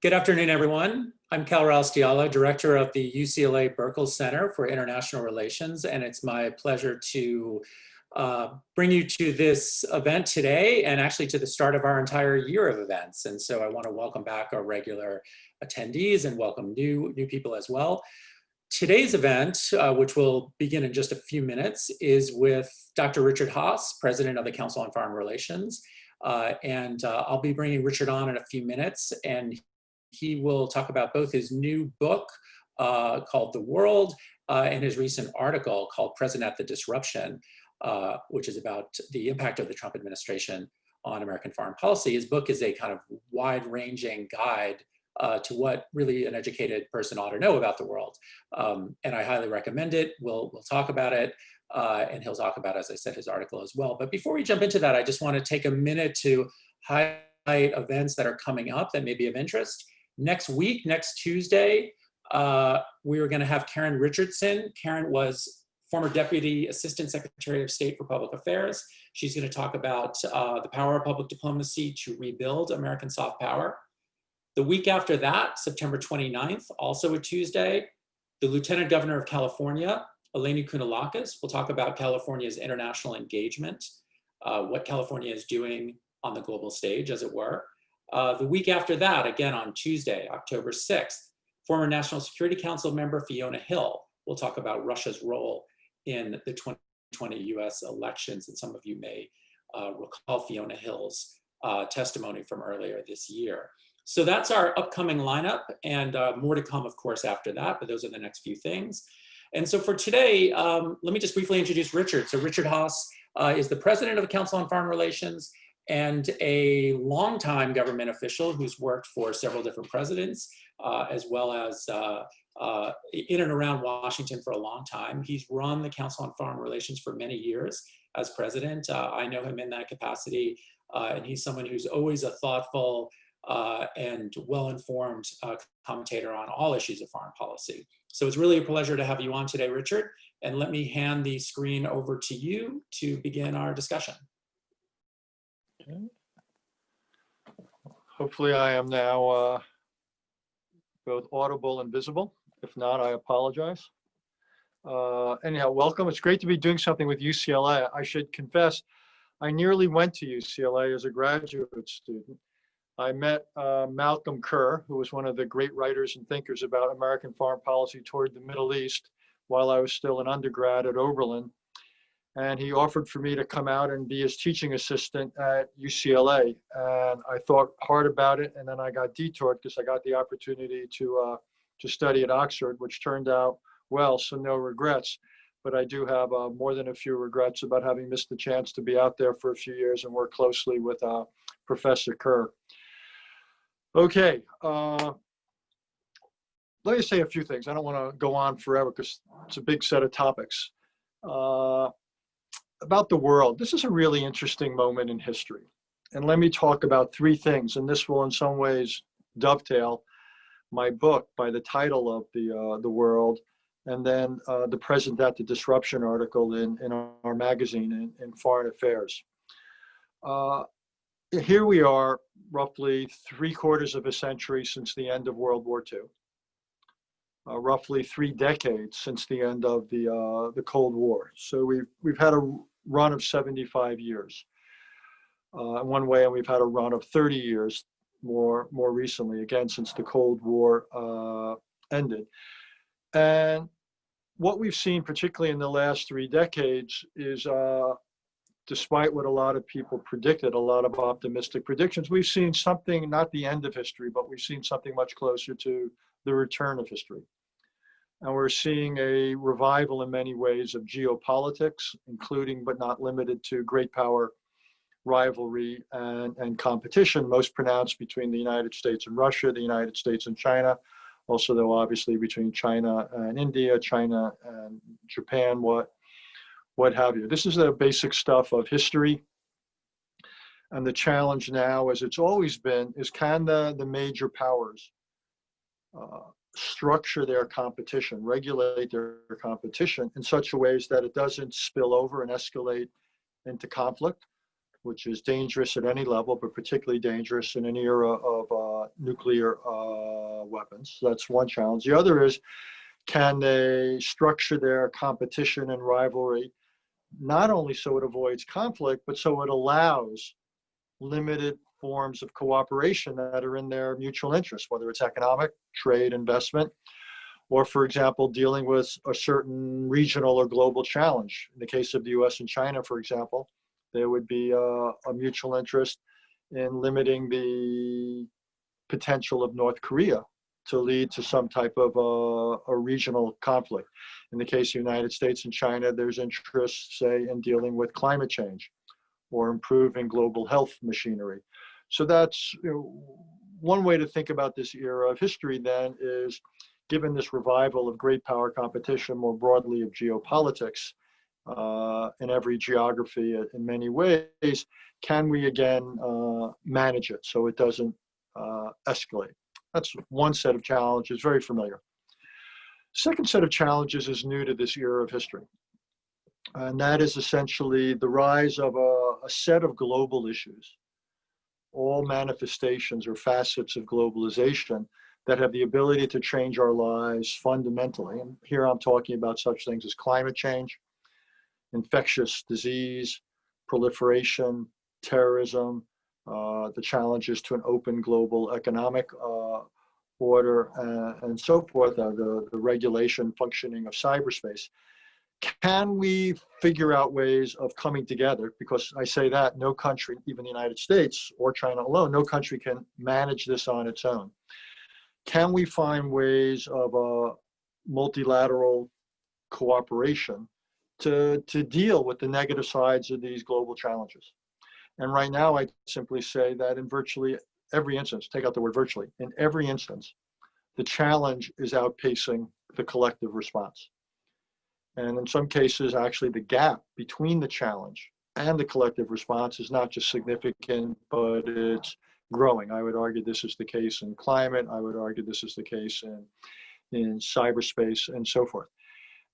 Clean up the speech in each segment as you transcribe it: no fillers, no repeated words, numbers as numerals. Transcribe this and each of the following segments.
Good afternoon, everyone. I'm Cal Raustiala, Director of the UCLA Berkel Center for International Relations, and it's my pleasure to bring you to this event today and actually to the start of our entire year of events. And so I want to welcome back our regular attendees and welcome new people as well. Today's event, which will begin in just a few minutes, is with Dr. Richard Haass, President of the Council on Foreign Relations. I'll be bringing Richard on in a few minutes, and he will talk about both his new book called The World and his recent article called Present at the Disruption, which is about the impact of the Trump administration on American foreign policy. His book is a kind of wide-ranging guide to what really an educated person ought to know about the world. And I highly recommend it. We'll talk about it. And he'll talk about, as I said, his article as well. But before we jump into that, I just want to take a minute to highlight events that are coming up that may be of interest. Next week, next Tuesday, we are going to have Karen Richardson. Karen was former Deputy Assistant Secretary of State for Public Affairs. She's going to talk about the power of public diplomacy to rebuild American soft power. The week after that, September 29th, also a Tuesday, the Lieutenant Governor of California, Eleni Kounalakis, will talk about California's international engagement, what California is doing on the global stage, as it were. The week after that, again on Tuesday, October 6th, former National Security Council member Fiona Hill will talk about Russia's role in the 2020 U.S. elections. And some of you may recall Fiona Hill's testimony from earlier this year. So that's our upcoming lineup, and more to come, of course, after that, but those are the next few things. And so for today, let me just briefly introduce Richard. So Richard Haass is the president of the Council on Foreign Relations and a longtime government official who's worked for several different presidents, as well as in and around Washington for a long time. He's run the Council on Foreign Relations for many years as president. I know him in that capacity, and he's someone who's always a thoughtful and well-informed commentator on all issues of foreign policy. So it's really a pleasure to have you on today, Richard. And let me hand the screen over to you to begin our discussion. Okay. Hopefully I am now both audible and visible. If not, I apologize. Anyhow, welcome. It's great to be doing something with UCLA. I should confess, I nearly went to UCLA as a graduate student. I met Malcolm Kerr, who was one of the great writers and thinkers about American foreign policy toward the Middle East while I was still an undergrad at Oberlin. And he offered for me to come out and be his teaching assistant at UCLA. And I thought hard about it, and then I got detoured because I got the opportunity to study at Oxford, which turned out well, so no regrets. But I do have more than a few regrets about having missed the chance to be out there for a few years and work closely with Professor Kerr. Okay, let me say a few things. I don't want to go on forever because it's a big set of topics. About the world, this is a really interesting moment in history. And let me talk about three things, and this will in some ways dovetail my book by the title of the World, and then the Present at the Disruption article in our magazine in Foreign Affairs. Here we are, roughly 3/4 of a century since the end of World War II. Roughly 3 decades since the end of the Cold War. So we've had a run of 75 years in one way, and we've had a run of 30 years more recently, again, since the Cold War ended. And what we've seen, particularly in the last 3 decades, is despite what a lot of people predicted, a lot of optimistic predictions, we've seen something, not the end of history, but we've seen something much closer to the return of history. And we're seeing a revival in many ways of geopolitics, including but not limited to great power rivalry and competition, most pronounced between the United States and Russia, the United States and China, also though obviously between China and India, China and Japan, what have you. This is the basic stuff of history. And the challenge now, as it's always been, is can the major powers structure their competition, regulate their competition in such a ways that it doesn't spill over and escalate into conflict, which is dangerous at any level, but particularly dangerous in an era of nuclear weapons. That's one challenge. The other is, can they structure their competition and rivalry not only so it avoids conflict, but so it allows limited forms of cooperation that are in their mutual interest, whether it's economic, trade, investment, or, for example, dealing with a certain regional or global challenge. In the case of the U.S. and China, for example, there would be a mutual interest in limiting the potential of North Korea to lead to some type of a regional conflict. In the case of the United States and China, there's interest, say, in dealing with climate change or improving global health machinery. So that's, one way to think about this era of history then is, given this revival of great power competition, more broadly of geopolitics, in every geography in many ways, can we again manage it so it doesn't escalate? That's one set of challenges, very familiar. Second set of challenges is new to this era of history. And that is essentially the rise of a set of global issues, all manifestations or facets of globalization that have the ability to change our lives fundamentally. And here I'm talking about such things as climate change, infectious disease, proliferation, terrorism, the challenges to an open global economic order, and so forth, the regulation functioning of cyberspace. Can we figure out ways of coming together? Because I say that no country, even the United States or China alone, no country can manage this on its own. Can we find ways of multilateral cooperation to deal with the negative sides of these global challenges? And right now, I simply say that in virtually every instance, take out the word virtually, in every instance, the challenge is outpacing the collective response. And in some cases, actually, the gap between the challenge and the collective response is not just significant, but it's growing. I would argue this is the case in climate. I would argue this is the case in cyberspace and so forth.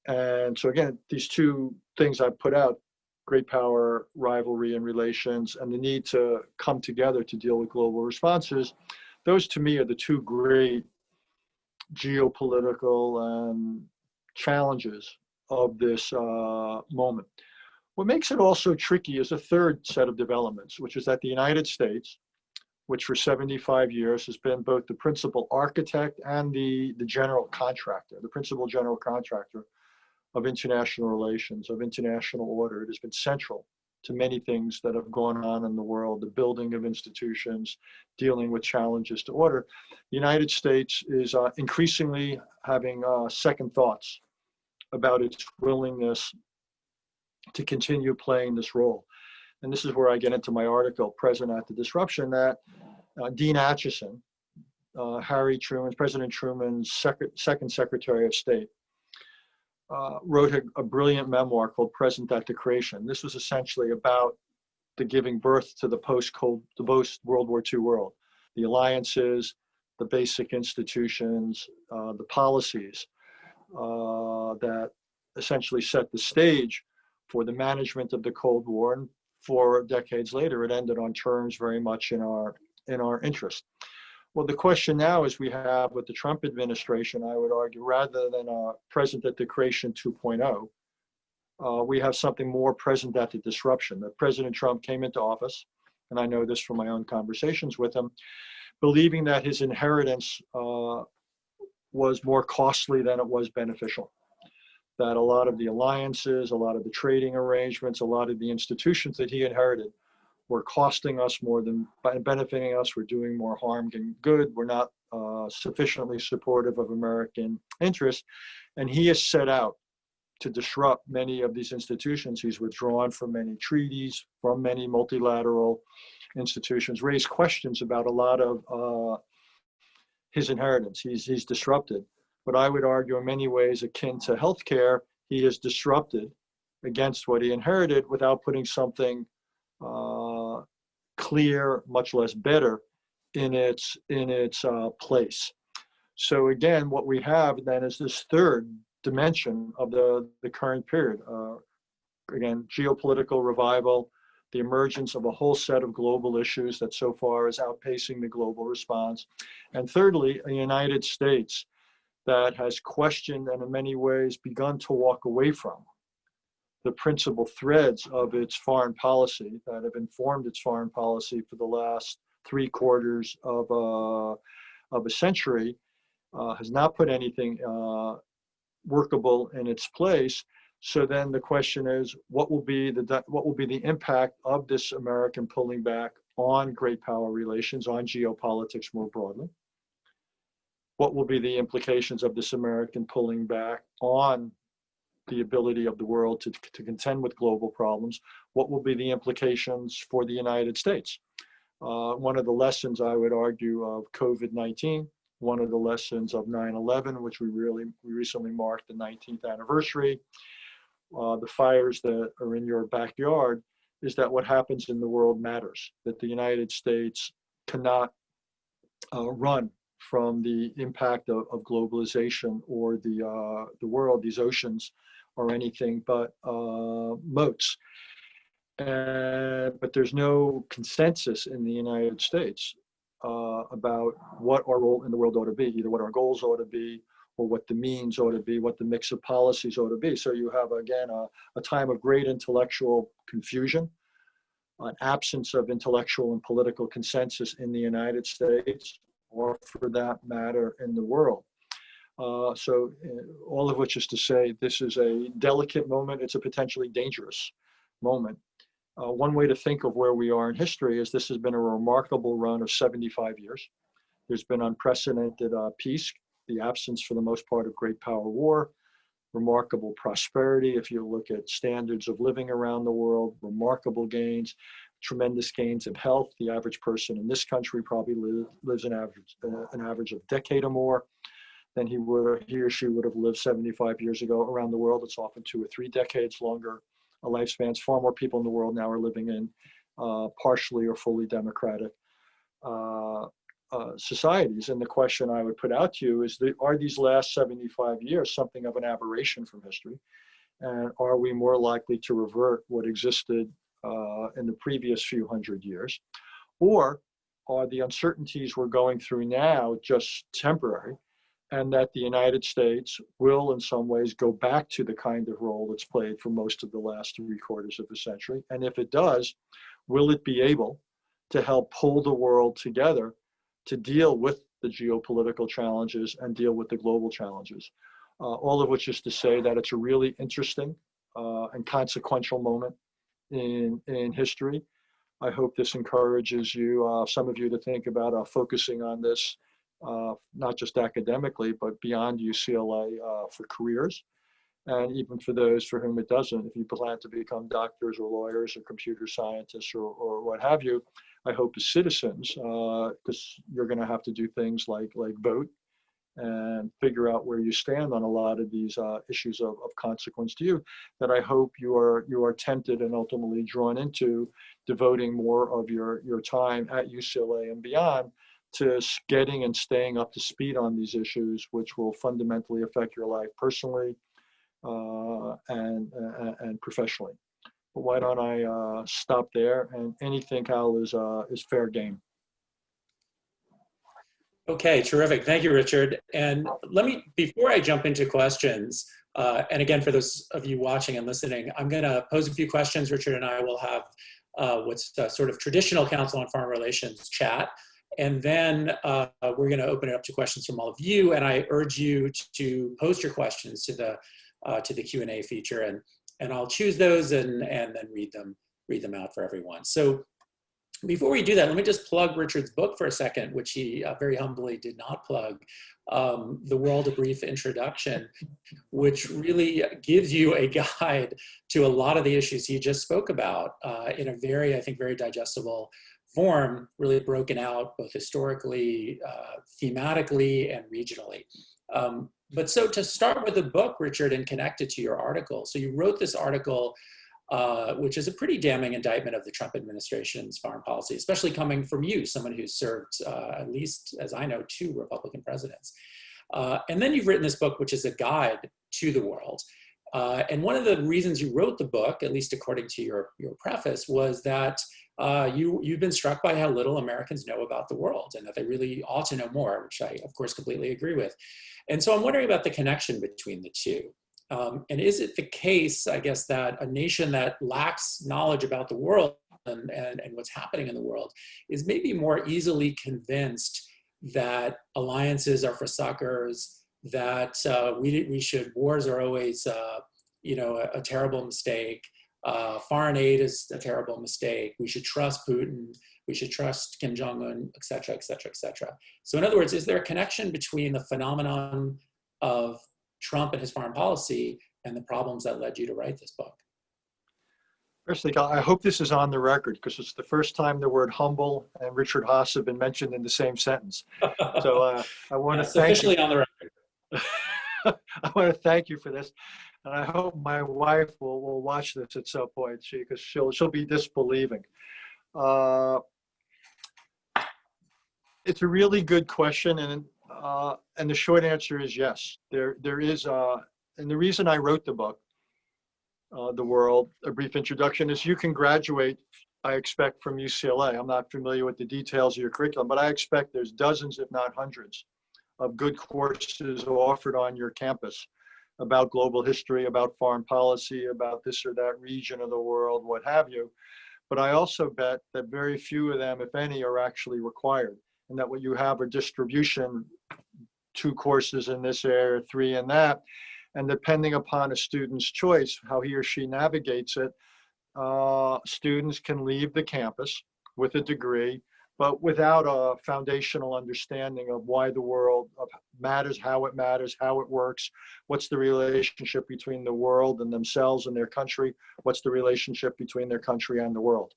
And so again, these two things I've put out, great power, rivalry, and relations, and the need to come together to deal with global responses, those to me are the two great geopolitical challenges of this moment. What makes it also tricky is a third set of developments, which is that the United States, which for 75 years has been both the principal architect and the general contractor, the principal general contractor of international relations, of international order. It has been central to many things that have gone on in the world, the building of institutions, dealing with challenges to order. The United States is increasingly having second thoughts about its willingness to continue playing this role. And this is where I get into my article, Present at the Disruption, that Dean Acheson, President Truman's second Secretary of State, wrote a brilliant memoir called Present at the Creation. This was essentially about the giving birth to the post-World War II world, the alliances, the basic institutions, the policies that essentially set the stage for the management of the Cold War. And 4 decades later, it ended on terms very much in our interest. Well, the question now is we have with the Trump administration, I would argue, rather than present at the creation 2.0, we have something more present at the disruption. That President Trump came into office, and I know this from my own conversations with him, believing that his inheritance was more costly than it was beneficial. That a lot of the alliances, a lot of the trading arrangements, a lot of the institutions that he inherited were costing us more than benefiting us. We're doing more harm than good. We're not sufficiently supportive of American interests. And he has set out to disrupt many of these institutions. He's withdrawn from many treaties, from many multilateral institutions, raised questions about a lot of his inheritance. He's disrupted. But I would argue in many ways akin to healthcare, he has disrupted against what he inherited without putting something clear, much less better, in its place. So again, what we have then is this third dimension of the current period. Again, geopolitical revival, the emergence of a whole set of global issues that so far is outpacing the global response. And thirdly, a United States that has questioned and in many ways begun to walk away from the principal threads of its foreign policy that have informed its foreign policy for the last 3/4 of a century, has not put anything workable in its place. So then the question is, what will be the impact of this American pulling back on great power relations, on geopolitics more broadly? What will be the implications of this American pulling back on the ability of the world to contend with global problems? What will be the implications for the United States? One of the lessons, I would argue, of COVID-19, one of the lessons of 9/11, which we recently marked the 19th anniversary, the fires that are in your backyard, is that what happens in the world matters, that the United States cannot run from the impact of globalization or the world. These oceans are anything but moats. But there's no consensus in the United States about what our role in the world ought to be, either what our goals ought to be or what the means ought to be, what the mix of policies ought to be. So you have, again, a time of great intellectual confusion, an absence of intellectual and political consensus in the United States, or for that matter, in the world. So all of which is to say, this is a delicate moment. It's a potentially dangerous moment. One way to think of where we are in history is this has been a remarkable run of 75 years. There's been unprecedented peace, the absence for the most part of great power war, remarkable prosperity. If you look at standards of living around the world, remarkable gains, tremendous gains in health. The average person in this country probably lives an average of a decade or more than he or she would have lived 75 years ago. Around the world, it's often 2 or 3 decades longer lifespans. Far more people in the world now are living in partially or fully democratic societies. And the question I would put out to you is, are these last 75 years something of an aberration from history? And are we more likely to revert what existed in the previous few hundred years? Or are the uncertainties we're going through now just temporary, and that the United States will in some ways go back to the kind of role it's played for most of the last 3/4 of the century? And if it does, will it be able to help pull the world together to deal with the geopolitical challenges and deal with the global challenges? All of which is to say that it's a really interesting and consequential moment in history. I hope this encourages you, some of you, to think about focusing on this, not just academically, but beyond UCLA for careers. And even for those for whom it doesn't, if you plan to become doctors or lawyers or computer scientists or what have you, I hope as citizens, because you're going to have to do things like vote and figure out where you stand on a lot of these issues of consequence to you, that I hope you are tempted and ultimately drawn into devoting more of your time at UCLA and beyond to getting and staying up to speed on these issues, which will fundamentally affect your life personally and professionally. But why don't I stop there? And anything, Hal, is fair game. Okay, terrific. Thank you, Richard. And before I jump into questions, and again, for those of you watching and listening, I'm going to pose a few questions. Richard and I will have what's sort of traditional Council on Foreign Relations chat. And then we're going to open it up to questions from all of you. And I urge you to post your questions to the Q&A feature, and I'll choose those and then read them out for everyone. So before we do that, let me just plug Richard's book for a second, which he very humbly did not plug, The World, A Brief Introduction, which really gives you a guide to a lot of the issues he just spoke about in a very, I think, very digestible form, really broken out both historically, thematically, and regionally. But so to start with the book, Richard, and connect it to your article. So you wrote this article, which is a pretty damning indictment of the Trump administration's foreign policy, especially coming from you, someone who's served, at least as I know, 2 Republican presidents. And then you've written this book, which is a guide to the world. And one of the reasons you wrote the book, at least according to your preface, was that you've been struck by how little Americans know about the world and that they really ought to know more, which I, of course, completely agree with. And so I'm wondering about the connection between the two. And is it the case, I guess, that a nation that lacks knowledge about the world and what's happening in the world is maybe more easily convinced that alliances are for suckers, that wars are always, a terrible mistake. Foreign aid is a terrible mistake. We should trust Putin. We should trust Kim Jong-un, et cetera, et cetera, et cetera. So in other words, is there a connection between the phenomenon of Trump and his foreign policy and the problems that led you to write this book? Firstly, I hope this is on the record because it's the first time the word humble and Richard Haass have been mentioned in the same sentence. So I want to thank officially you. On the record. I want to thank you for this, and I hope my wife will watch this at some point, because she'll be disbelieving. It's a really good question, and the short answer is yes. There is, and the reason I wrote the book, The World: A Brief Introduction, is you can graduate, I expect, from UCLA. I'm not familiar with the details of your curriculum, but I expect there's dozens, if not hundreds, of good courses offered on your campus about global history, about foreign policy, about this or that region of the world, what have you. But I also bet that very few of them, if any, are actually required, and that what you have are distribution, 2 courses in this area, 3 in that. And depending upon a student's choice, how he or she navigates it, students can leave the campus with a degree, but without a foundational understanding of why the world matters, how it works, what's the relationship between the world and themselves and their country, what's the relationship between their country and the world.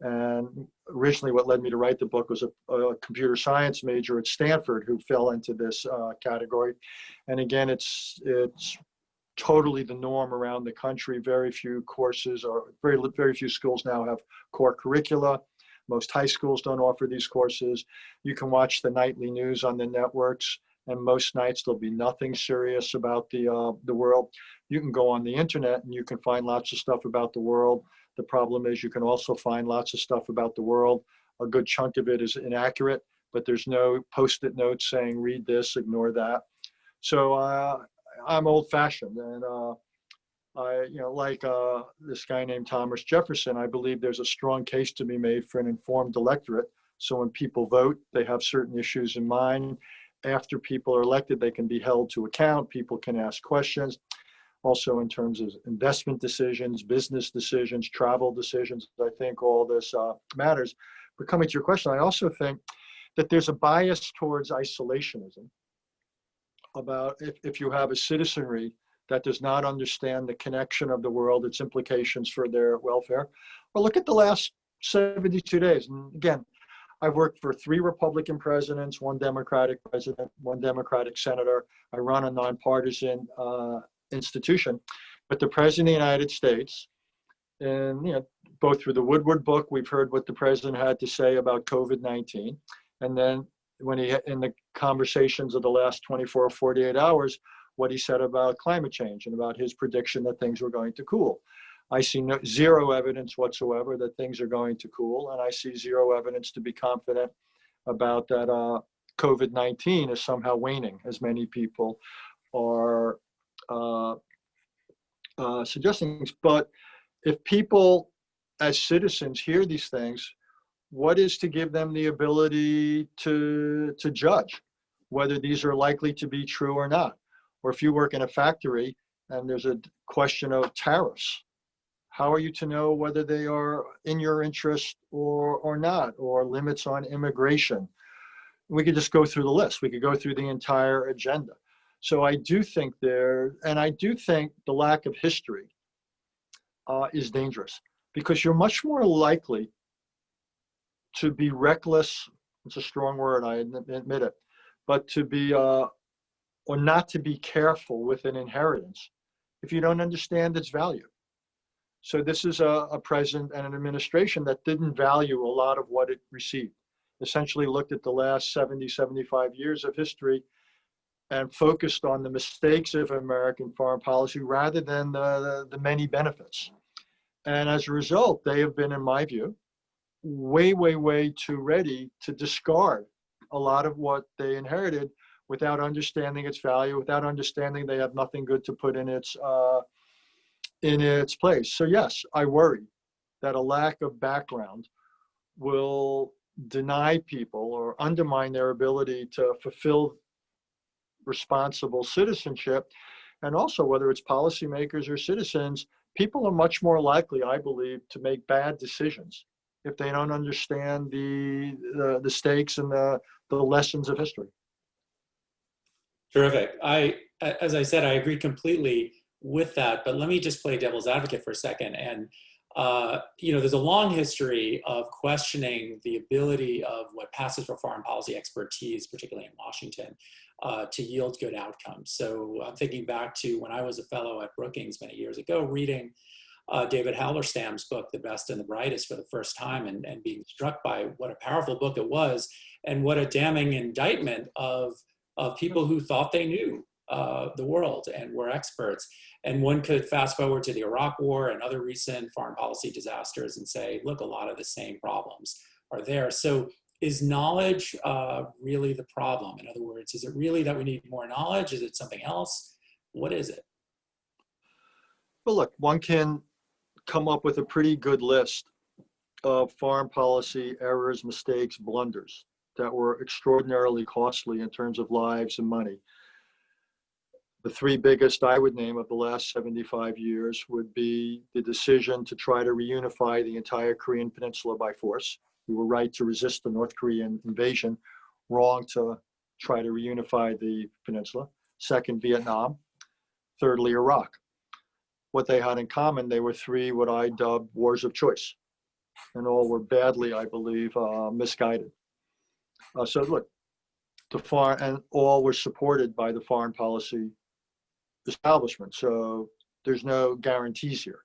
And originally what led me to write the book was a computer science major at Stanford who fell into this category. And again, it's totally the norm around the country. Very few courses, or very few schools now have core curricula. Most high schools don't offer these courses. You can watch the nightly news on the networks, and most nights there'll be nothing serious about the world. You can go on the internet and you can find lots of stuff about the world. The problem is you can also find lots of stuff about the world. A good chunk of it is inaccurate, but there's no post-it notes saying read this, ignore that. So I'm old-fashioned, and like this guy named Thomas Jefferson, I believe there's a strong case to be made for an informed electorate. So when people vote, they have certain issues in mind. After people are elected, they can be held to account. People can ask questions. Also in terms of investment decisions, business decisions, travel decisions, I think all this matters. But coming to your question, I also think that there's a bias towards isolationism about if you have a citizenry that does not understand the connection of the world, its implications for their welfare. Well, look at the last 72 days. And again, I've worked for 3 Republican presidents, 1 Democratic president, 1 Democratic senator. I run a nonpartisan institution. But the President of the United States, and both through the Woodward book, we've heard what the president had to say about COVID-19. And then when in the conversations of the last 24 or 48 hours, what he said about climate change and about his prediction that things were going to cool. I see zero evidence whatsoever that things are going to cool, and I see zero evidence to be confident about that COVID-19 is somehow waning, as many people are suggesting. But if people as citizens hear these things, what is to give them the ability to judge whether these are likely to be true or not? Or if you work in a factory and there's a question of tariffs, how are you to know whether they are in your interest or not, or limits on immigration? We could just go through the list. We could go through the entire agenda. So I do think the lack of history is dangerous, because you're much more likely to be reckless. It's a strong word, I admit it, but to be, or not to be careful with an inheritance if you don't understand its value. So this is a president and an administration that didn't value a lot of what it received. Essentially looked at the last 70, 75 years of history and focused on the mistakes of American foreign policy rather than the many benefits. And as a result, they have been, in my view, way too ready to discard a lot of what they inherited without understanding its value, without understanding they have nothing good to put in its place. So yes, I worry that a lack of background will deny people or undermine their ability to fulfill responsible citizenship. And also, whether it's policymakers or citizens, people are much more likely, I believe, to make bad decisions if they don't understand the stakes and the lessons of history. Terrific. As I said, I agree completely with that, but let me just play devil's advocate for a second. And, there's a long history of questioning the ability of what passes for foreign policy expertise, particularly in Washington, to yield good outcomes. So I'm thinking back to when I was a fellow at Brookings many years ago, reading David Halberstam's book, The Best and the Brightest, for the first time, and being struck by what a powerful book it was, and what a damning indictment of people who thought they knew the world and were experts. And one could fast forward to the Iraq War and other recent foreign policy disasters and say, look, a lot of the same problems are there. So is knowledge really the problem? In other words, is it really that we need more knowledge? Is it something else? What is it? Well, look, one can come up with a pretty good list of foreign policy errors, mistakes, blunders that were extraordinarily costly in terms of lives and money. The three biggest I would name of the last 75 years would be the decision to try to reunify the entire Korean peninsula by force. We were right to resist the North Korean invasion, wrong to try to reunify the peninsula. Second, Vietnam. Thirdly, Iraq. What they had in common, they were three what I dubbed wars of choice, and all were badly, I believe, misguided. So look, and all were supported by the foreign policy establishment. So there's no guarantees here.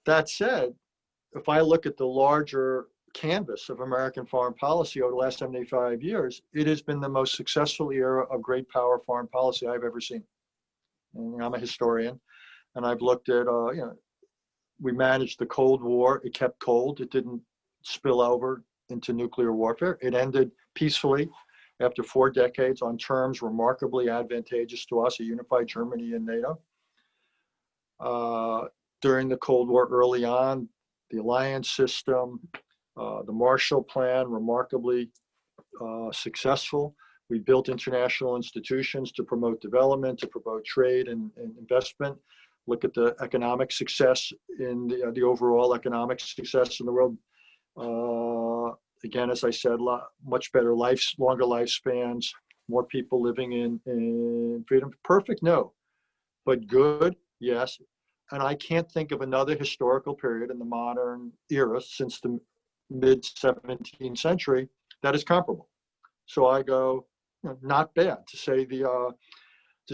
That said, if I look at the larger canvas of American foreign policy over the last 75 years, it has been the most successful era of great power foreign policy I've ever seen. And I'm a historian, and I've looked at, we managed the Cold War. It kept cold. It didn't spill over into nuclear warfare. It ended peacefully after 4 decades on terms remarkably advantageous to us, a unified Germany and NATO. During the Cold War early on, the alliance system, the Marshall Plan, remarkably successful. We built international institutions to promote development, to promote trade and investment. Look at the economic success in the overall economic success in the world. Again, as I said, much better longer lifespans, more people living in freedom. Perfect? No. But good? Yes. And I can't think of another historical period in the modern era since the mid-17th century that is comparable. So I go, not bad to say the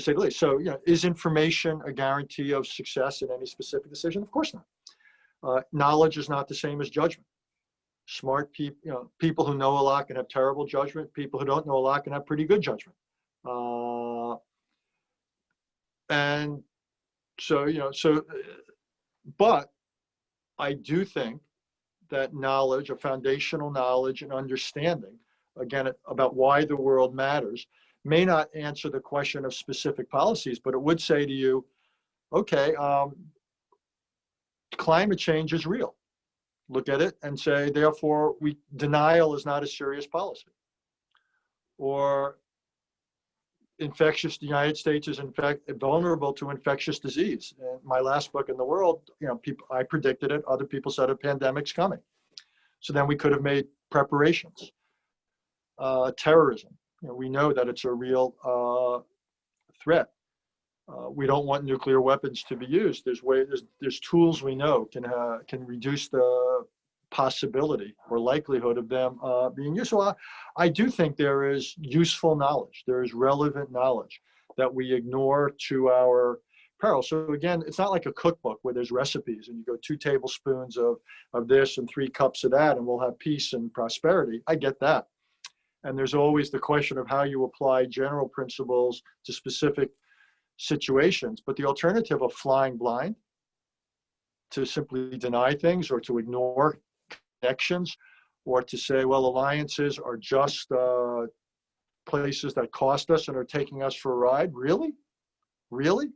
least. So, is information a guarantee of success in any specific decision? Of course not. Knowledge is not the same as judgment. Smart people, people who know a lot can have terrible judgment. People who don't know a lot can have pretty good judgment. And so, but I do think that knowledge, a foundational knowledge and understanding, again, about why the world matters, may not answer the question of specific policies, but it would say to you, okay, climate change is real. Look at it and say, therefore, denial is not a serious policy. Or the United States is in fact vulnerable to infectious disease. In my last book in the world, I predicted it. Other people said a pandemic's coming. So then we could have made preparations. Terrorism, we know that it's a real threat. We don't want nuclear weapons to be used. There's tools we know can reduce the possibility or likelihood of them being used. So I do think there is useful knowledge. There is relevant knowledge that we ignore to our peril. So again, it's not like a cookbook where there's recipes and you go 2 tablespoons of this and 3 cups of that and we'll have peace and prosperity. I get that. And there's always the question of how you apply general principles to specific situations. But the alternative of flying blind, to simply deny things or to ignore connections, or to say, well, alliances are just places that cost us and are taking us for a ride. Really? Really?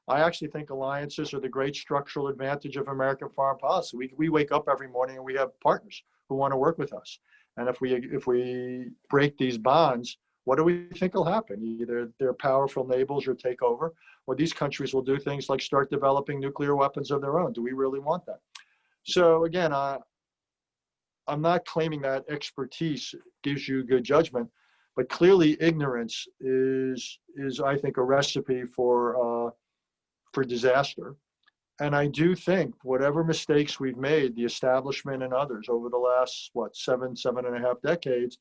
I actually think alliances are the great structural advantage of American foreign policy. We wake up every morning and we have partners who want to work with us. And if we break these bonds, what do we think will happen? Either they're powerful neighbors or take over, or these countries will do things like start developing nuclear weapons of their own. Do we really want that? So again, I'm not claiming that expertise gives you good judgment, but clearly ignorance is I think a recipe for disaster. And I do think whatever mistakes we've made, the establishment and others over the last, seven and a half decades,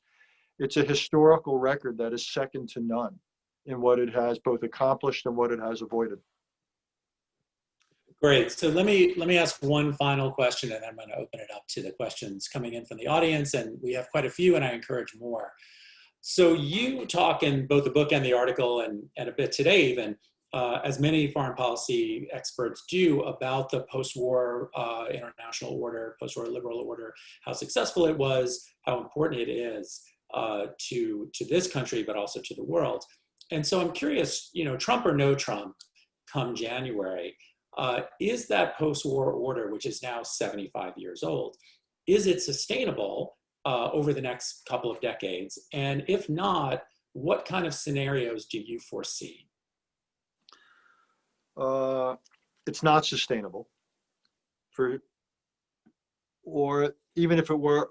it's a historical record that is second to none in what it has both accomplished and what it has avoided. Great. So let me ask one final question, and I'm going to open it up to the questions coming in from the audience. And we have quite a few, and I encourage more. So you talk in both the book and the article, and a bit today even, as many foreign policy experts do, about the post-war international order, post-war liberal order, how successful it was, how important it is to this country, but also to the world. And so I'm curious, Trump or no Trump, come January, is that post-war order, which is now 75 years old, is it sustainable over the next couple of decades? And if not, what kind of scenarios do you foresee? It's not sustainable. Or even if it were,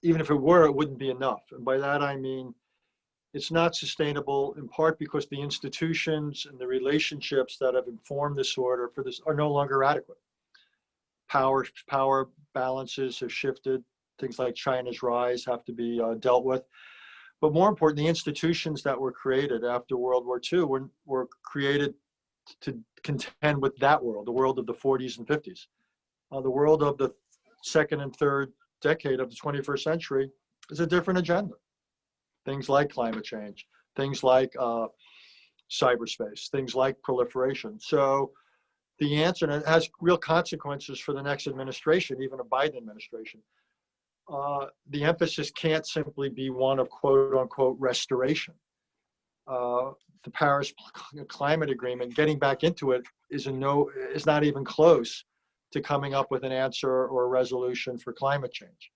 even if it were, it wouldn't be enough. And by that I mean, it's not sustainable in part because the institutions and the relationships that have informed this order for this are no longer adequate. Power balances have shifted. Things like China's rise have to be dealt with. But more important, the institutions that were created after World War II were created to contend with that world, the world of the 40s and 50s. The world of the second and third decade of the 21st century is a different agenda. Things like climate change, things like cyberspace, things like proliferation. So the answer, and it has real consequences for the next administration, even a Biden administration. The emphasis can't simply be one of quote unquote restoration. The Paris Climate Agreement, getting back into it is not even close to coming up with an answer or a resolution for climate change.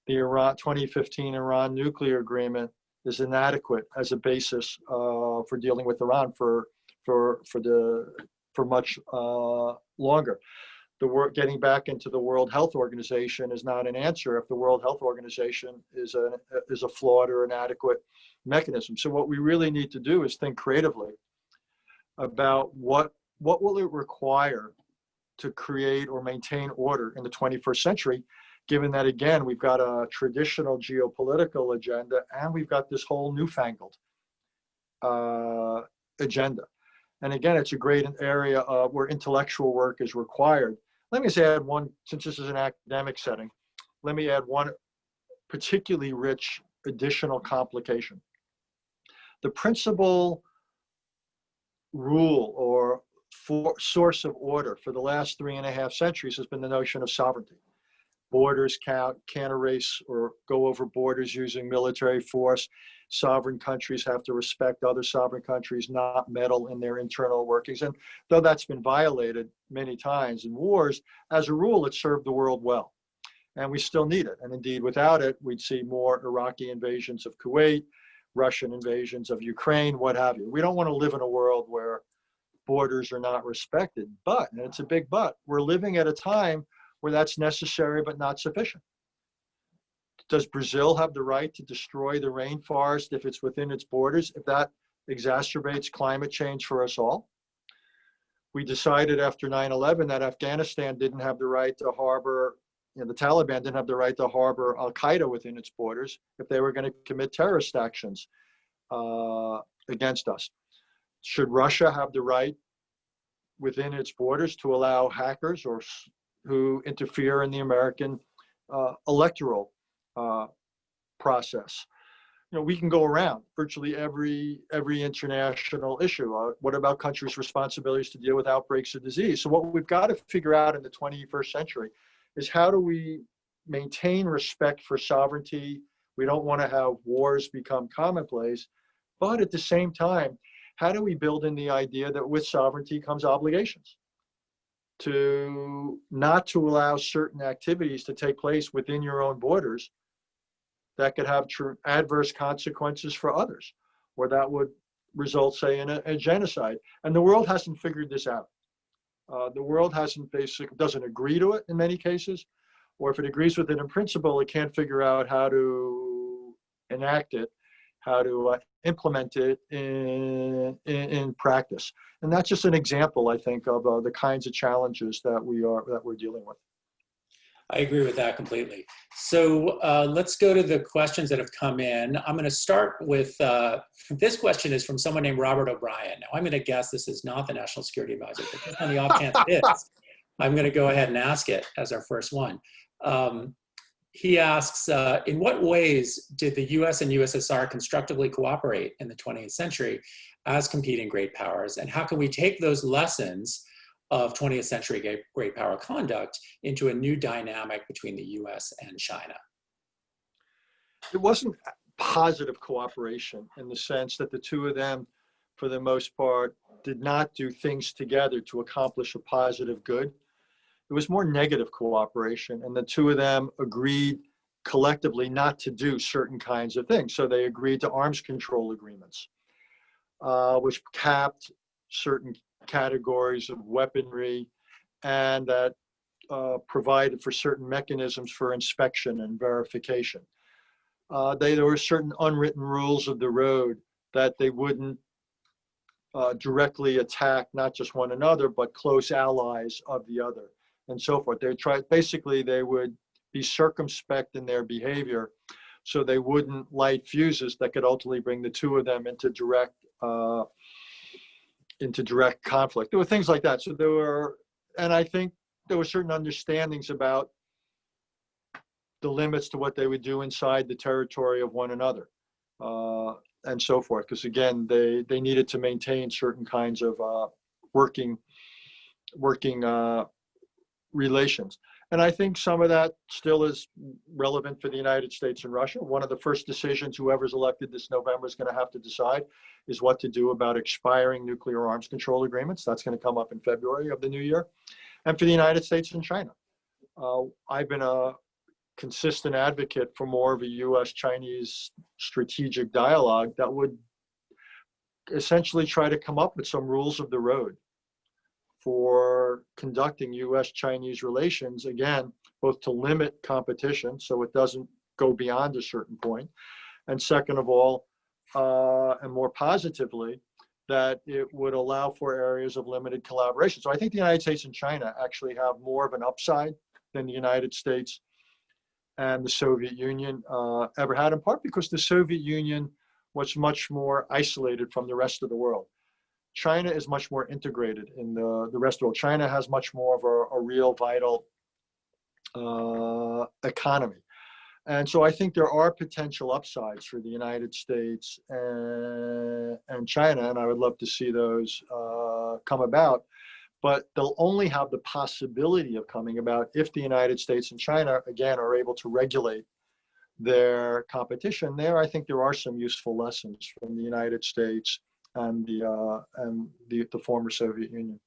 The 2015 Iran nuclear agreement is inadequate as a basis for dealing with Iran for much longer. Getting back into the World Health Organization is not an answer if the World Health Organization is a flawed or inadequate mechanism. So what we really need to do is think creatively about what will it require to create or maintain order in the 21st century, given that, again, we've got a traditional geopolitical agenda and we've got this whole newfangled agenda. And again, it's a great area where intellectual work is required. Let me just add one, since this is an academic setting, let me add one particularly rich additional complication. The principal rule or source of order for the last 3.5 centuries has been the notion of sovereignty. Borders can't erase or go over borders using military force. Sovereign countries have to respect other sovereign countries, not meddle in their internal workings. And though that's been violated many times in wars, as a rule, it served the world well. And we still need it. And indeed, without it, we'd see more Iraqi invasions of Kuwait, Russian invasions of Ukraine, what have you. We don't want to live in a world where borders are not respected. But, and it's a big but, we're living at a time where that's necessary but not sufficient. Does Brazil have the right to destroy the rainforest if it's within its borders, if that exacerbates climate change for us all? We decided after 9/11 that Afghanistan didn't have the right to harbor, the Taliban didn't have the right to harbor Al-Qaeda within its borders if they were going to commit terrorist actions against us. Should Russia have the right within its borders to allow hackers who interfere in the American electoral process. We can go around virtually every international issue. What about countries' responsibilities to deal with outbreaks of disease? So what we've got to figure out in the 21st century is how do we maintain respect for sovereignty? We don't want to have wars become commonplace, but at the same time, how do we build in the idea that with sovereignty comes obligations to not to allow certain activities to take place within your own borders that could have adverse consequences for others, or that would result, say, in a genocide. And the world hasn't figured this out. The world doesn't agree to it in many cases, or if it agrees with it in principle, it can't figure out how to enact it, how to implement it in practice. And that's just an example, I think, of the kinds of challenges that we're dealing with. I agree with that completely. So let's go to the questions that have come in. I'm going to start with, this question is from someone named Robert O'Brien. Now, I'm going to guess this is not the National Security Advisor, but just on the off chance it is, I'm going to go ahead and ask it as our first one. He asks, in what ways did the US and USSR constructively cooperate in the 20th century as competing great powers? And how can we take those lessons of 20th century great power conduct into a new dynamic between the US and China? It wasn't positive cooperation in the sense that the two of them, for the most part, did not do things together to accomplish a positive good. It was more negative cooperation, and the two of them agreed collectively not to do certain kinds of things. So they agreed to arms control agreements, which capped certain categories of weaponry, and that provided for certain mechanisms for inspection and verification. There were certain unwritten rules of the road that they wouldn't directly attack not just one another, but close allies of the other, and so forth. Basically, they would be circumspect in their behavior, so they wouldn't light fuses that could ultimately bring the two of them into direct conflict. There were things like that. So and I think there were certain understandings about the limits to what they would do inside the territory of one another, and so forth. Because again, they needed to maintain certain kinds of working relations. And I think some of that still is relevant for the United States and Russia. One of the first decisions whoever's elected this November is going to have to decide is what to do about expiring nuclear arms control agreements. That's going to come up in February of the new year. And for the United States and China, I've been a consistent advocate for more of a US-Chinese strategic dialogue that would essentially try to come up with some rules of the road for conducting US-Chinese relations, again, both to limit competition so it doesn't go beyond a certain point, and second of all, and more positively, that it would allow for areas of limited collaboration. So I think the United States and China actually have more of an upside than the United States and the Soviet Union ever had, in part because the Soviet Union was much more isolated from the rest of the world. China is much more integrated in the rest of the world. China has much more of a real vital economy. And so I think there are potential upsides for the United States and China, and I would love to see those come about. But they'll only have the possibility of coming about if the United States and China, again, are able to regulate their competition. There, I think there are some useful lessons from the United States and the former Soviet Union.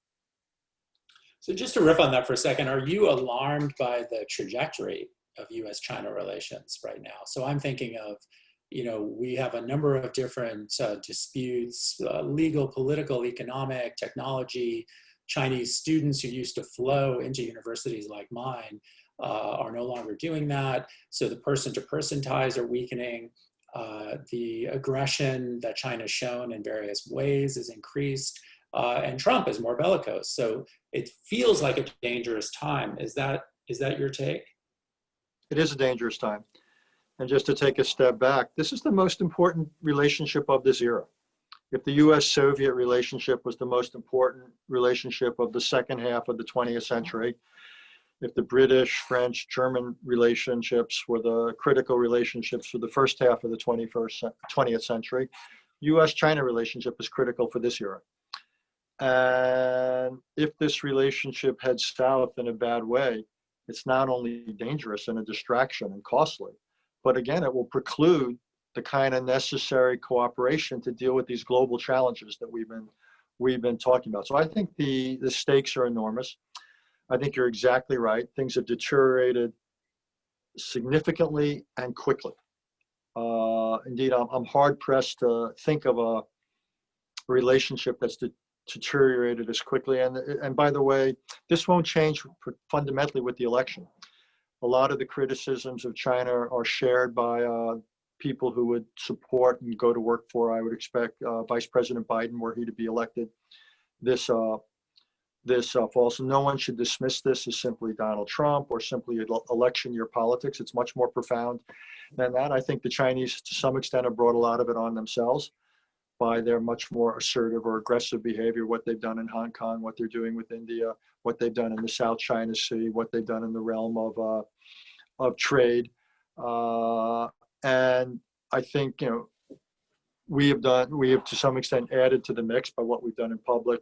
So just to riff on that for a second, are you alarmed by the trajectory of US-China relations right now? So I'm thinking of, we have a number of different disputes, legal, political, economic, technology. Chinese students who used to flow into universities like mine are no longer doing that. So the person-to-person ties are weakening. The aggression that China's shown in various ways is increased, and Trump is more bellicose. So it feels like a dangerous time. Is that your take? It is a dangerous time. And just to take a step back, this is the most important relationship of this era. If the US-Soviet relationship was the most important relationship of the second half of the 20th century, if the British, French, German relationships were the critical relationships for the first half of the 20th century, U.S.-China relationship is critical for this era. And if this relationship heads south in a bad way, it's not only dangerous and a distraction and costly, but again, it will preclude the kind of necessary cooperation to deal with these global challenges that we've been talking about. So I think the stakes are enormous. I think you're exactly right. Things have deteriorated significantly and quickly. Indeed, I'm hard pressed to think of a relationship that's deteriorated as quickly. And by the way, this won't change fundamentally with the election. A lot of the criticisms of China are shared by people who would support and go to work for, I would expect, Vice President Biden, were he to be elected this fall. So no one should dismiss this as simply Donald Trump or simply election year politics. It's much more profound than that. I think the Chinese, to some extent, have brought a lot of it on themselves by their much more assertive or aggressive behavior, what they've done in Hong Kong, what they're doing with India, what they've done in the South China Sea, what they've done in the realm of trade. And I think, we have to some extent added to the mix by what we've done in public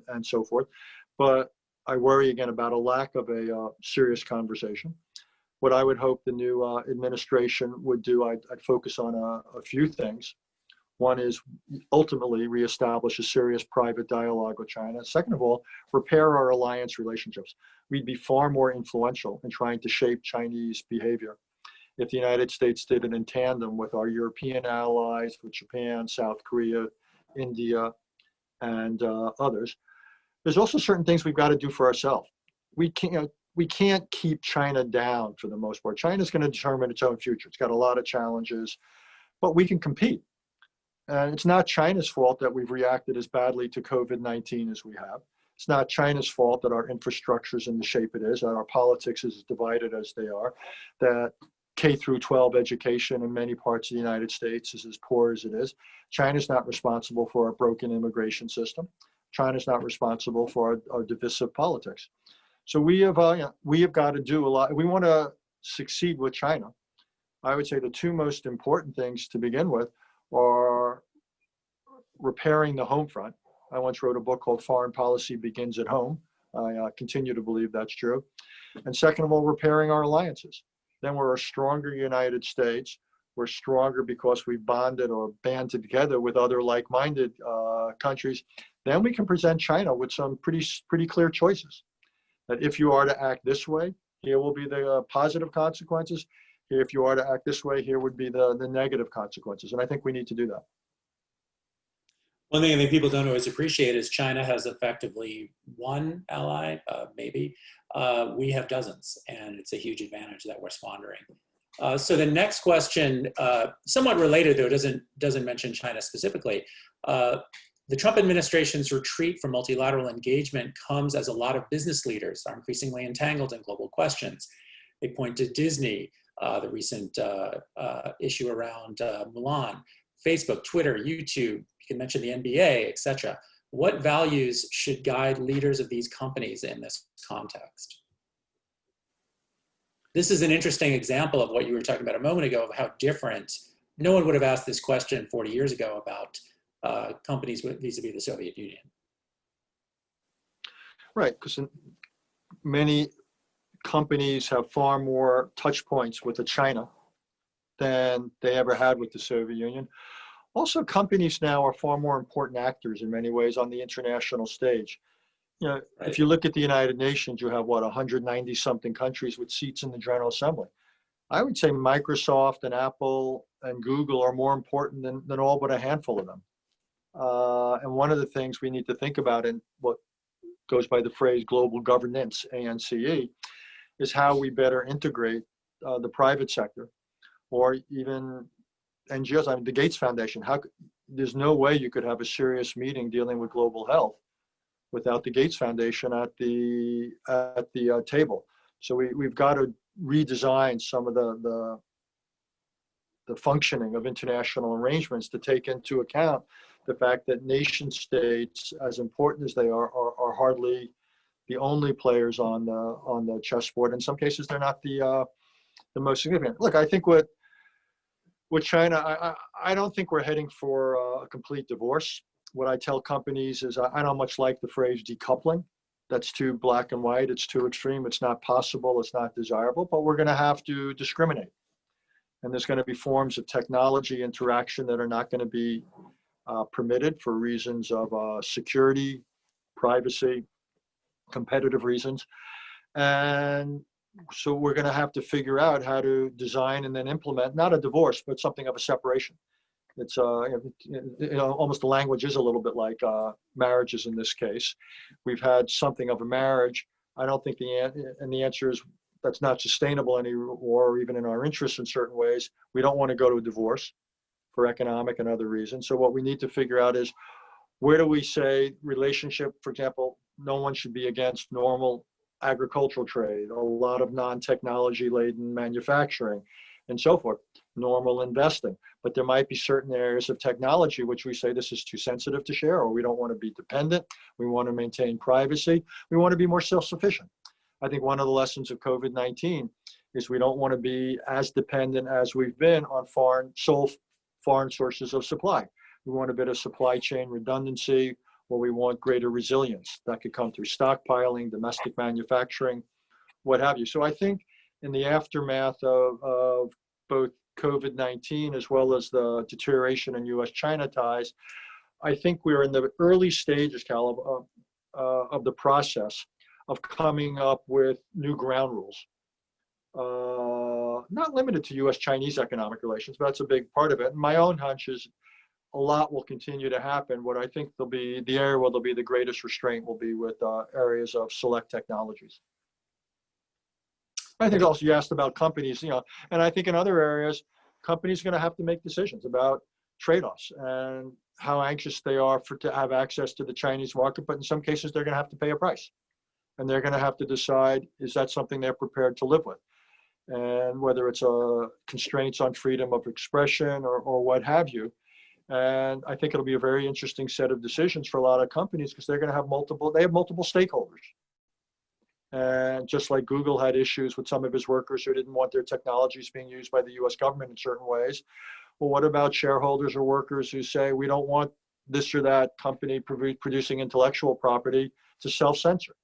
and so forth. But I worry again about a lack of a serious conversation. What I would hope the new administration would do, I'd focus on a few things. One is ultimately reestablish a serious private dialogue with China. Second of all, repair our alliance relationships. We'd be far more influential in trying to shape Chinese behavior if the United States did it in tandem with our European allies, with Japan, South Korea, India, and others. There's also certain things we've got to do for ourselves. We can't keep China down for the most part. China's going to determine its own future. It's got a lot of challenges, but we can compete. And it's not China's fault that we've reacted as badly to COVID-19 as we have. It's not China's fault that our infrastructure is in the shape it is, that our politics is as divided as they are, that K through 12 education in many parts of the United States is as poor as it is. China's not responsible for our broken immigration system. China's not responsible for our divisive politics. So we have got to do a lot. We want to succeed with China. I would say the two most important things to begin with are repairing the home front. I once wrote a book called Foreign Policy Begins at Home. I continue to believe that's true. And second of all, repairing our alliances. Then we're a stronger United States. We're stronger because we bonded or banded together with other like-minded countries. Then we can present China with some pretty clear choices. That if you are to act this way, here will be the positive consequences. If you are to act this way, here would be the negative consequences. And I think we need to do that. One thing I think people don't always appreciate is China has effectively one ally, maybe. We have dozens, and it's a huge advantage that we're squandering. So the next question, somewhat related though, doesn't mention China specifically. The Trump administration's retreat from multilateral engagement comes as a lot of business leaders are increasingly entangled in global questions. They point to Disney, the recent issue around Mulan, Facebook, Twitter, YouTube, you can mention the NBA, etc. What values should guide leaders of these companies in this context? This is an interesting example of what you were talking about a moment ago of how different, no one would have asked this question 40 years ago about companies vis-a-vis the Soviet Union. Right, because many companies have far more touch points with China than they ever had with the Soviet Union. Also, companies now are far more important actors in many ways on the international stage. Right. If you look at the United Nations, you have 190 something countries with seats in the General Assembly. I would say Microsoft and Apple and Google are more important than all but a handful of them. And one of the things we need to think about in what goes by the phrase global governance, ANCE, is how we better integrate the private sector or even NGOs. I mean, the Gates Foundation, there's no way you could have a serious meeting dealing with global health without the Gates Foundation at the table. So we've got to redesign some of the functioning of international arrangements to take into account the fact that nation states, as important as they are hardly the only players on the chessboard. In some cases, they're not the most significant. Look, I think with China, I don't think we're heading for a complete divorce. What I tell companies is I don't much like the phrase decoupling. That's too black and white. It's too extreme. It's not possible. It's not desirable. But we're going to have to discriminate. And there's going to be forms of technology interaction that are not going to be permitted for reasons of security, privacy, competitive reasons. And so we're going to have to figure out how to design and then implement, not a divorce, but something of a separation. It's almost the language is a little bit like marriages in this case. We've had something of a marriage. I don't think the answer is that's not sustainable anymore, or even in our interests in certain ways. We don't want to go to a divorce for economic and other reasons. So what we need to figure out is, where do we say relationship, for example, no one should be against normal agricultural trade, a lot of non-technology laden manufacturing, and so forth, normal investing. But there might be certain areas of technology which we say this is too sensitive to share, or we don't want to be dependent. We want to maintain privacy. We want to be more self-sufficient. I think one of the lessons of COVID-19 is we don't want to be as dependent as we've been on foreign sources of supply. We want a bit of supply chain redundancy, or we want greater resilience. That could come through stockpiling, domestic manufacturing, what have you. So I think in the aftermath of both COVID-19 as well as the deterioration in U.S.-China ties, I think we're in the early stages, Cal, of the process of coming up with new ground rules. Not limited to U.S.-Chinese economic relations, but that's a big part of it. And my own hunch is a lot will continue to happen. What I think there'll be, the area where there'll be the greatest restraint will be with areas of select technologies. I think also you asked about companies, and I think in other areas, companies are going to have to make decisions about trade-offs and how anxious they are to have access to the Chinese market. But in some cases, they're going to have to pay a price. And they're going to have to decide, is that something they're prepared to live with? And whether it's constraints on freedom of expression or what have you. And I think it'll be a very interesting set of decisions for a lot of companies, because they're going to have multiple stakeholders. And just like Google had issues with some of his workers who didn't want their technologies being used by the US government in certain ways. Well, what about shareholders or workers who say, we don't want this or that company producing intellectual property to self-censor?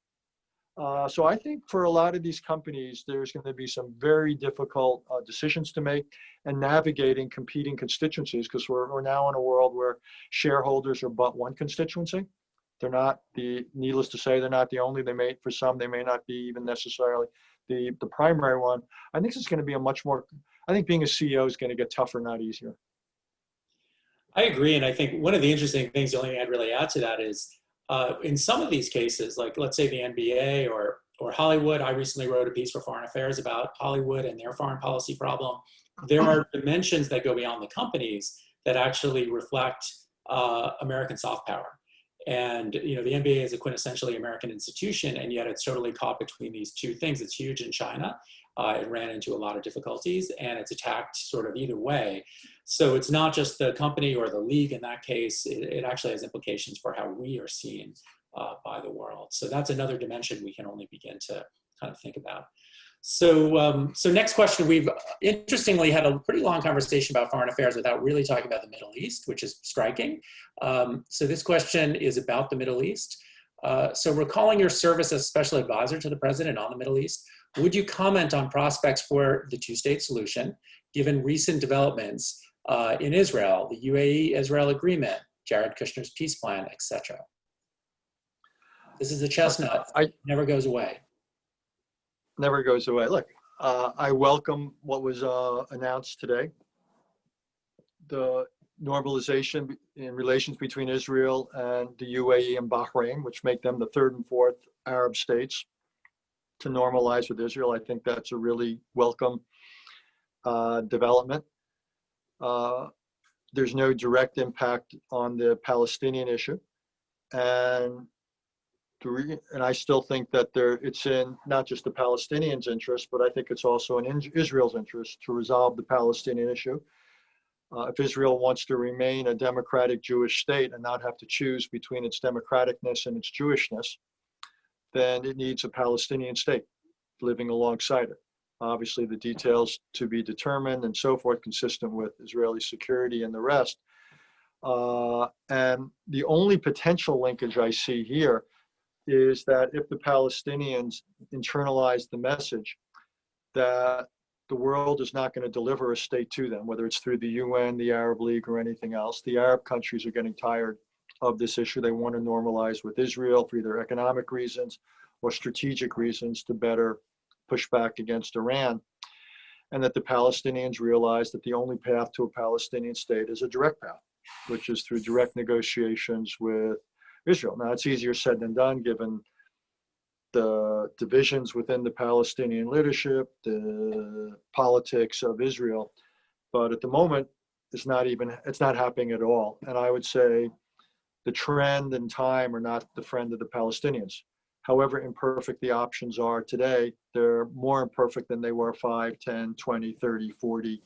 So I think for a lot of these companies, there's going to be some very difficult decisions to make, and navigating competing constituencies, because we're now in a world where shareholders are but one constituency. They're not needless to say, they're not the only. For some, they may not be even necessarily the primary one. I think it's going to be I think being a CEO is going to get tougher, not easier. I agree. And I think one of the interesting things, the only thing I'd really add to that is, in some of these cases, like let's say the NBA or Hollywood, I recently wrote a piece for Foreign Affairs about Hollywood and their foreign policy problem. There are dimensions that go beyond the companies that actually reflect American soft power. And the NBA is a quintessentially American institution, and yet it's totally caught between these two things. It's huge in China. It ran into a lot of difficulties, and it's attacked sort of either way. So it's not just the company or the league in that case. It actually has implications for how we are seen by the world. So that's another dimension we can only begin to kind of think about. So next question, we've interestingly had a pretty long conversation about foreign affairs without really talking about the Middle East, which is striking. So this question is about the Middle East. So recalling your service as special advisor to the president on the Middle East, would you comment on prospects for the two-state solution, given recent developments in Israel, the UAE-Israel agreement, Jared Kushner's peace plan, etc.? This is the chestnut. Never goes away. Never goes away. Look, I welcome what was announced today. The normalization in relations between Israel and the UAE and Bahrain, which make them the third and fourth Arab states to normalize with Israel. I think that's a really welcome development. There's no direct impact on the Palestinian issue. And I still think that it's in not just the Palestinians' interest, but I think it's also in Israel's interest to resolve the Palestinian issue. If Israel wants to remain a democratic Jewish state and not have to choose between its democraticness and its Jewishness, then it needs a Palestinian state living alongside it. Obviously, the details to be determined and so forth, consistent with Israeli security and the rest. And the only potential linkage I see here is that if the Palestinians internalize the message that the world is not going to deliver a state to them, whether it's through the UN, the Arab League, or anything else, the Arab countries are getting tired of this issue. They want to normalize with Israel for either economic reasons or strategic reasons to better push back against Iran. And that the Palestinians realize that the only path to a Palestinian state is a direct path, which is through direct negotiations with Israel. Now, it's easier said than done, given the divisions within the Palestinian leadership, the politics of Israel. But at the moment, it's not happening at all. And I would say the trend and time are not the friend of the Palestinians. However imperfect the options are today, they're more imperfect than they were 5, 10, 20, 30, 40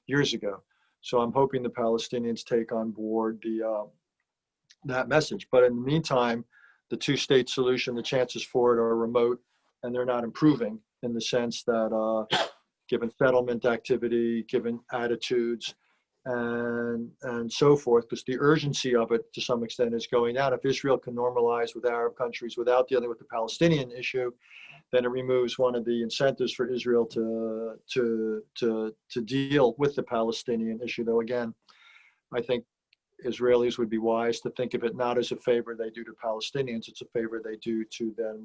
years ago. So I'm hoping the Palestinians take on board that message. But in the meantime, the two-state solution, the chances for it are remote, and they're not improving in the sense that given settlement activity, given attitudes, and so forth, because the urgency of it to some extent is going down. If Israel can normalize with Arab countries without dealing with the Palestinian issue, then it removes one of the incentives for Israel to deal with the Palestinian issue. Though again, I think Israelis would be wise to think of it not as a favor they do to Palestinians, it's a favor they do to them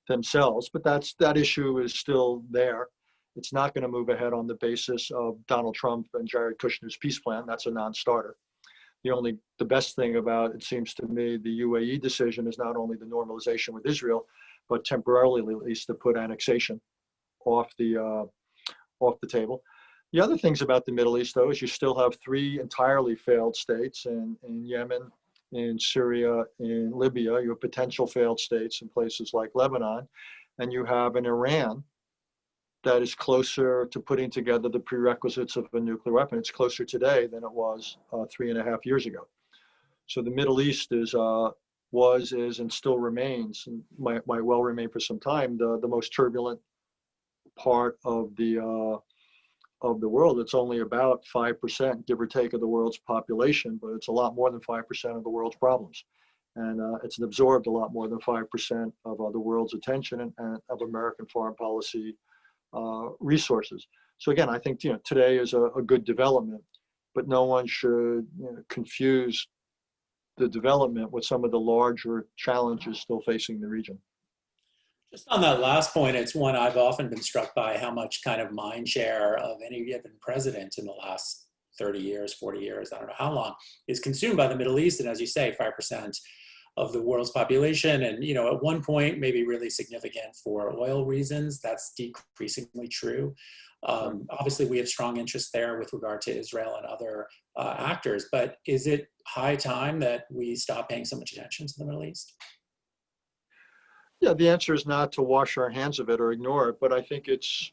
themselves. But that issue is still there. It's not going to move ahead on the basis of Donald Trump and Jared Kushner's peace plan. That's a non-starter. The best thing about, it seems to me, the UAE decision is not only the normalization with Israel, but temporarily at least to put annexation off the table. The other things about the Middle East, though, is you still have 3 entirely failed states in Yemen, in Syria, in Libya. You have potential failed states in places like Lebanon, and you have an Iran that is closer to putting together the prerequisites of a nuclear weapon. It's closer today than it was 3.5 years ago. So the Middle East is, and still remains, and might well remain for some time, the most turbulent part of the world. It's only about 5%, give or take, of the world's population, but it's a lot more than 5% of the world's problems. And it's absorbed a lot more than 5% of the world's attention and of American foreign policy resources. So again, I think today is a good development, but no one should confuse the development with some of the larger challenges still facing the region. Just on that last point, it's one I've often been struck by, how much kind of mind share of any given president in the last 30 years, 40 years, I don't know how long, is consumed by the Middle East. And as you say, 5% of the world's population. And, at one point, maybe really significant for oil reasons. That's decreasingly true. Obviously, we have strong interest there with regard to Israel and other actors. But is it high time that we stop paying so much attention to the Middle East? Yeah, the answer is not to wash our hands of it or ignore it, but I think it's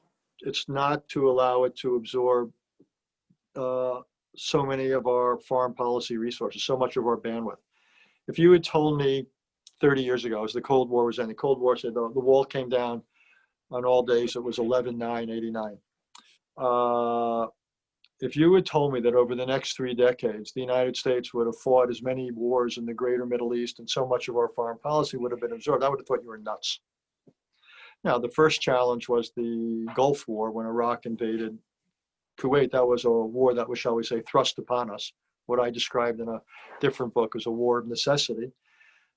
not to allow it to absorb so many of our foreign policy resources, so much of our bandwidth. If you had told me 30 years ago, as the Cold War was ending, the Cold War said the wall came down on all days, it was 11/9/89. If you had told me that over the next 3 decades, the United States would have fought as many wars in the greater Middle East and so much of our foreign policy would have been absorbed, I would have thought you were nuts. Now, the first challenge was the Gulf War when Iraq invaded Kuwait. That was a war that was, shall we say, thrust upon us. What I described in a different book as a war of necessity.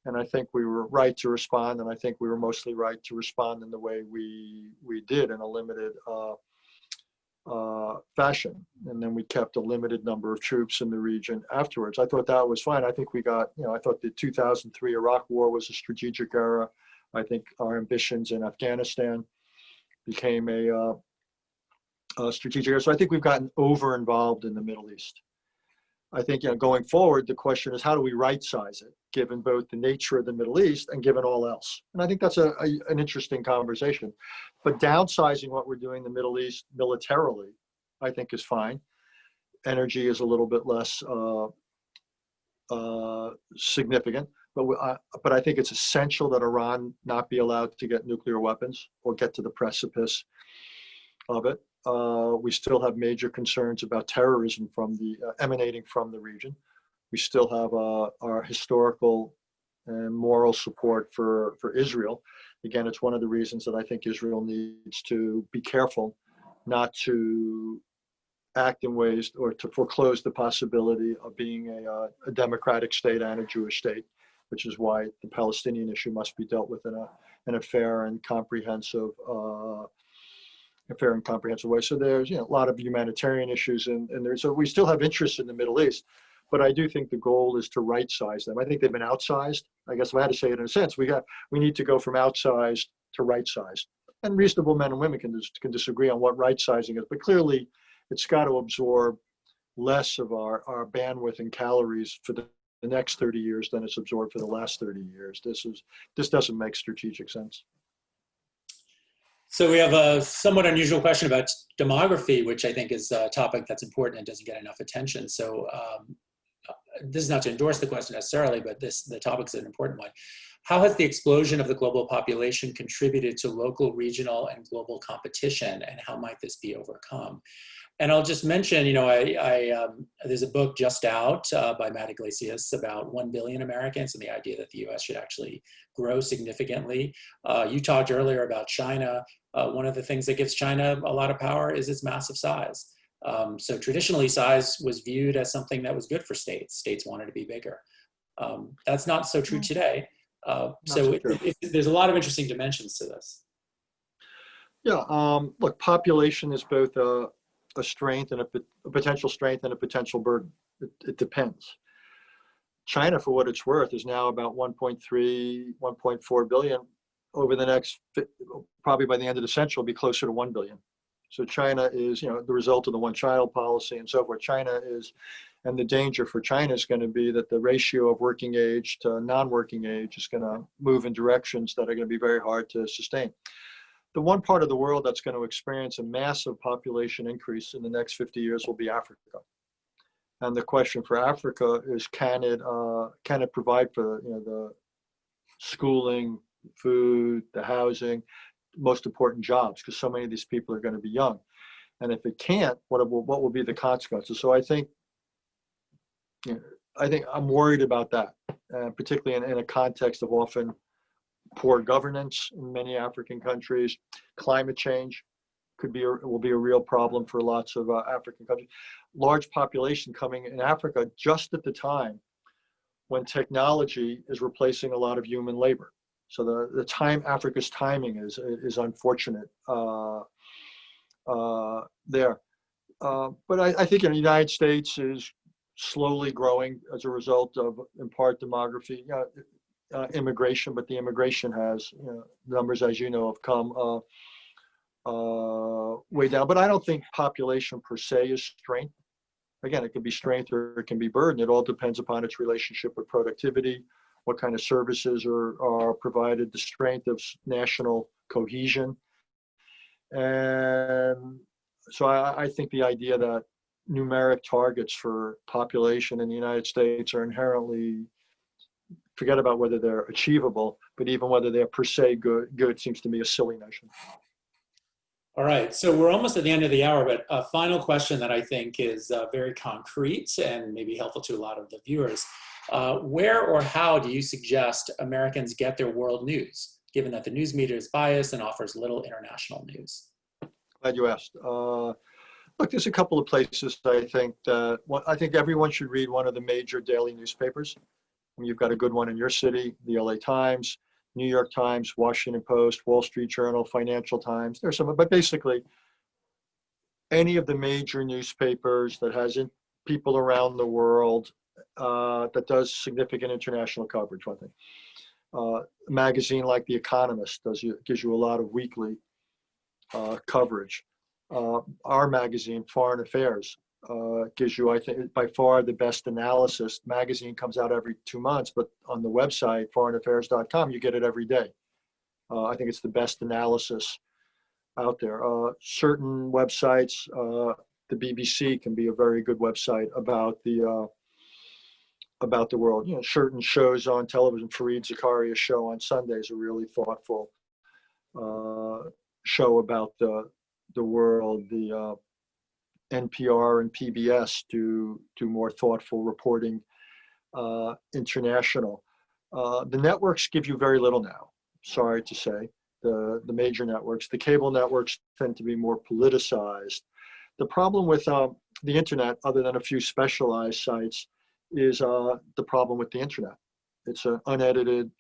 And I think we were right to respond, and I think we were mostly right to respond in the way we did, in a limited fashion. And then we kept a limited number of troops in the region afterwards. I thought that was fine. I think we got, I thought the 2003 Iraq war was a strategic error. I think our ambitions in Afghanistan became a strategic error. So I think we've gotten over-involved in the Middle East. I think going forward, the question is, how do we right-size it, given both the nature of the Middle East and given all else? And I think that's an interesting conversation. But downsizing what we're doing in the Middle East militarily, I think, is fine. Energy is a little bit less significant. but I think it's essential that Iran not be allowed to get nuclear weapons or get to the precipice of it. We still have major concerns about terrorism emanating from the region. We still have our historical and moral support for Israel. Again, it's one of the reasons that I think Israel needs to be careful not to act in ways or to foreclose the possibility of being a democratic state and a Jewish state, which is why the Palestinian issue must be dealt with in a fair and comprehensive way. So there's a lot of humanitarian issues, and so we still have interest in the Middle East, but I do think the goal is to right size them. I think they've been outsized. I guess if I had to say it in a sense, we need to go from outsized to right sized. And reasonable men and women can disagree on what right sizing is, but clearly it's got to absorb less of our bandwidth and calories for the next 30 years than it's absorbed for the last 30 years. This doesn't make strategic sense. So we have a somewhat unusual question about demography, which I think is a topic that's important and doesn't get enough attention. So this is not to endorse the question necessarily, but the topic is an important one. How has the explosion of the global population contributed to local, regional, and global competition, and how might this be overcome? And I'll just mention, there's a book just out by Matt Iglesias about 1 billion Americans and the idea that the U.S. should actually grow significantly. You talked earlier about China. One of the things that gives China a lot of power is its massive size. So traditionally, size was viewed as something that was good for states. States wanted to be bigger. That's not so true today. There's a lot of interesting dimensions to this. Yeah, look, population is both a strength and a potential strength and a potential burden. It depends. China, for what it's worth, is now about 1.3, 1.4 billion. Over the next, probably by the end of the century, will be closer to 1 billion. So China is, the result of the one-child policy and so forth. China is, and the danger for China is going to be that the ratio of working age to non-working age is going to move in directions that are going to be very hard to sustain. The one part of the world that's going to experience a massive population increase in the next 50 years will be Africa. And the question for Africa is, can it provide for the schooling, food, the housing, most important jobs, because so many of these people are going to be young. And if it can't, what will be the consequences? So I think I'm worried about that, particularly in a context of often poor governance in many African countries. Climate change will be a real problem for lots of African countries. Large population coming in Africa just at the time when technology is replacing a lot of human labor. So the time, Africa's timing is unfortunate there. But I think the United States is slowly growing as a result of, in part, demography, immigration, but the immigration has, numbers, as you know, have come way down. But I don't think population per se is strength. Again, it can be strength or it can be burden. It all depends upon its relationship with productivity, what kind of services are provided, the strength of national cohesion. And so I think the idea that numeric targets for population in the United States are inherently, forget about whether they're achievable, but even whether they're per se good seems to me a silly notion. All right, so we're almost at the end of the hour, but a final question that I think is very concrete and maybe helpful to a lot of the viewers. Where or how do you suggest Americans get their world news, given that the news media is biased and offers little international news? Glad you asked. Look, there's a couple of places I think everyone should read one of the major daily newspapers. You've got a good one in your city, the LA Times, New York Times, Washington Post, Wall Street Journal, Financial Times. There's some, but basically any of the major newspapers that has people around the world that does significant international coverage, one thing. A magazine like The Economist gives you a lot of weekly coverage. Our magazine, Foreign Affairs, gives you, I think, by far the best analysis. Magazine comes out every 2 months, but on the website, foreignaffairs.com, you get it every day. I think it's the best analysis out there. Certain websites, the BBC can be a very good website about the about the world. You know, certain shows on television, Fareed Zakaria's show on Sundays, a really thoughtful show about the world. The NPR and PBS do more thoughtful reporting, international. The networks give you very little now, sorry to say. The major networks, the cable networks tend to be more politicized. The problem with the internet, other than a few specialized sites, is the problem with the internet. It's an unedited,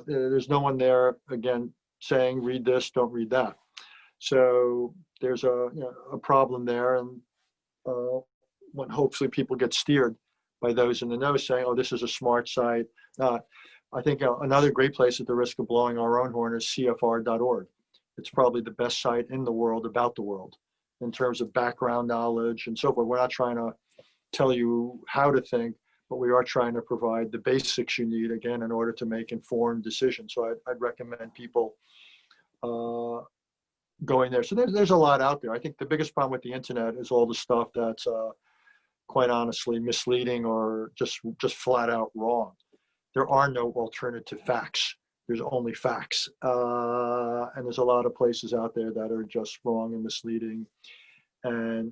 there's no one there, again, saying, read this, don't read that. So there's a problem there, and when hopefully people get steered by those in the know saying, oh, this is a smart site. I think another great place, at the risk of blowing our own horn, is CFR.org. It's probably the best site in the world about the world in terms of background knowledge and so forth. We're not trying to tell you how to think, but we are trying to provide the basics you need, again, in order to make informed decisions. So I'd recommend people going there. So there's a lot out there. I think the biggest problem with the internet is all the stuff that's quite honestly misleading or just flat out wrong. There are no alternative facts. There's only facts. And there's a lot of places out there that are just wrong and misleading and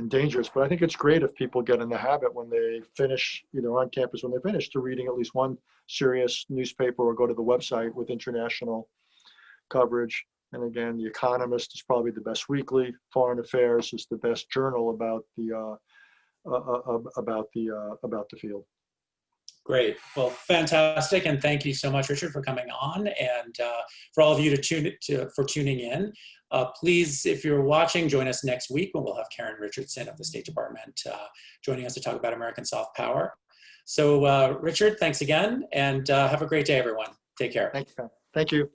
dangerous. But I think it's great if people get in the habit when they finish, on campus, when they finish, to reading at least one serious newspaper or go to the website with international coverage. And again, The Economist is probably the best weekly. Foreign Affairs is the best journal about the field. Great. Well, fantastic. And thank you so much, Richard, for coming on, and for all of you for tuning in. Please, if you're watching, join us next week when we'll have Karen Richardson of the State Department joining us to talk about American soft power. So Richard, thanks again, and have a great day, everyone. Take care. Thank you. Thank you.